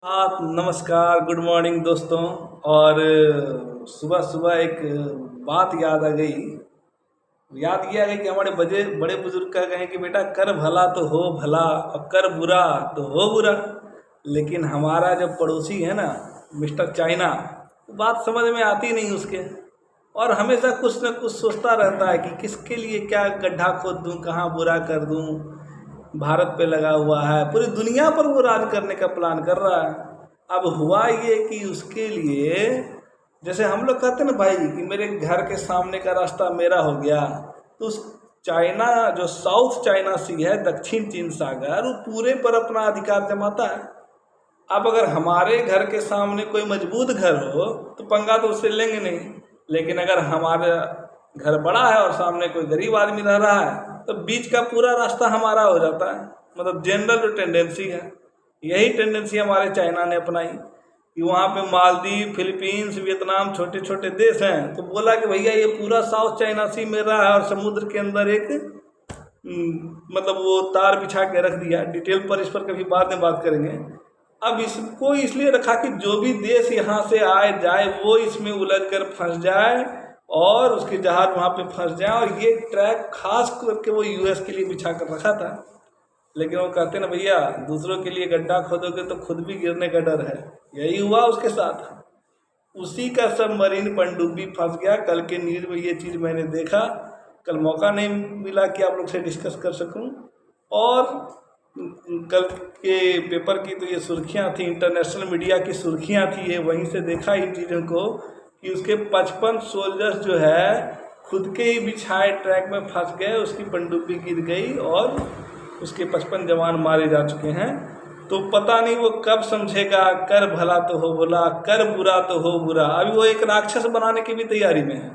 नमस्कार, good morning दोस्तों। और सुबह सुबह एक बात याद आ गई। याद ये आ गई कि हमारे बड़े बुजुर्ग कह गए कि बेटा कर भला तो हो भला और कर बुरा तो हो बुरा। लेकिन हमारा जो पड़ोसी है ना मिस्टर चाइना, बात समझ में आती नहीं उसके, और हमेशा कुछ न कुछ सोचता रहता है कि किसके लिए क्या गड्ढा खोद दूं, कहाँ बुरा कर दूं। भारत पे लगा हुआ है, पूरी दुनिया पर वो राज करने का प्लान कर रहा है। अब हुआ ये कि उसके लिए, जैसे हम लोग कहते हैं ना भाई कि मेरे घर के सामने का रास्ता मेरा हो गया, तो उस चाइना जो साउथ चाइना सी है, दक्षिण चीन सागर, वो पूरे पर अपना अधिकार जमाता है। अब अगर हमारे घर के सामने कोई मजबूत घर हो तो पंगा तो उससे लेंगे नहीं, लेकिन अगर हमारा घर बड़ा है और सामने कोई गरीब आदमी रह रहा है तो बीच का पूरा रास्ता हमारा हो जाता है। मतलब जनरल जो टेंडेंसी है, यही टेंडेंसी हमारे चाइना ने अपनाई कि वहाँ पे मालदीव, फिलीपींस, वियतनाम छोटे छोटे देश हैं, तो बोला कि भैया ये पूरा साउथ चाइना सी मेरा है, और समुद्र के अंदर एक मतलब वो तार बिछा के रख दिया। डिटेल पर इस पर कभी बाद में बात करेंगे। अब इसको इसलिए रखा कि जो भी देश यहाँ से आए जाए वो इसमें उलझ कर फंस जाए और उसके जहाज वहाँ पे फंस जाए। और ये ट्रैक खास करके वो यूएस के लिए बिछा कर रखा था, लेकिन वो कहते ना भैया दूसरों के लिए गड्ढा खोदोगे तो खुद भी गिरने का डर है। यही हुआ उसके साथ। उसी का सबमरीन पनडुब्बी फंस गया। कल के न्यूज़ में ये चीज़ मैंने देखा, कल मौका नहीं मिला कि आप लोग से डिस्कस कर सकूं। और कल के पेपर की तो ये सुर्खियां थी, इंटरनेशनल मीडिया की सुर्खियां थी ये, वहीं से देखा इन चीज़ों को कि उसके 55 सोल्जर्स जो है खुद के ही बिछाए ट्रैक में फंस गए, उसकी पनडुब्बी गिर गई और उसके 55 जवान मारे जा चुके हैं। तो पता नहीं वो कब समझेगा कर भला तो हो भला, कर बुरा तो हो बुरा। अभी वो एक राक्षस बनाने की भी तैयारी में है।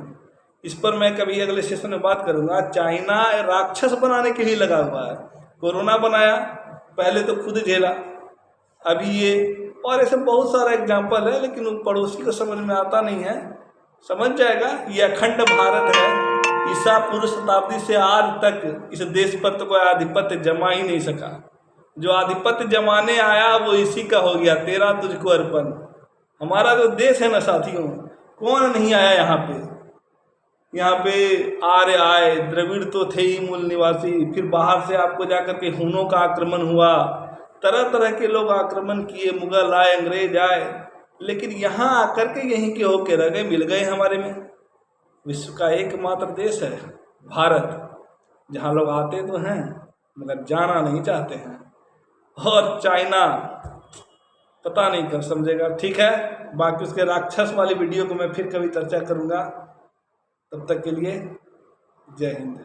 इस पर मैं कभी अगले सेशन में बात करूंगा। चाइना राक्षस बनाने के लिए लगा हुआ है। कोरोना बनाया, पहले तो खुद झेला, अभी ये, और ऐसे बहुत सारा एग्जाम्पल है, लेकिन उन पड़ोसी को समझ में आता नहीं है। समझ जाएगा ये अखंड भारत है। ईसा पूर्व शताब्दी से आज तक इस देश पर तो कोई आधिपत्य जमा ही नहीं सका। जो आधिपत्य जमाने आया वो इसी का हो गया, तेरा तुझको अर्पण। हमारा जो देश है ना साथियों, कौन नहीं आया यहाँ पे। यहाँ पे आर्य आए, द्रविड़ तो थे ही मूल निवासी, फिर बाहर से आपको जाकर के हुनों का आक्रमण हुआ, तरह तरह के लोग आक्रमण किए, मुगल आए, अंग्रेज आए, लेकिन यहाँ आकर के यहीं के होके रह गए, मिल गए हमारे में। विश्व का एकमात्र देश है भारत, जहाँ लोग आते तो हैं मगर जाना नहीं चाहते हैं। और चाइना पता नहीं कब समझेगा। ठीक है, बाकी उसके राक्षस वाली वीडियो को मैं फिर कभी चर्चा करूँगा। तब तक के लिए जय हिंद।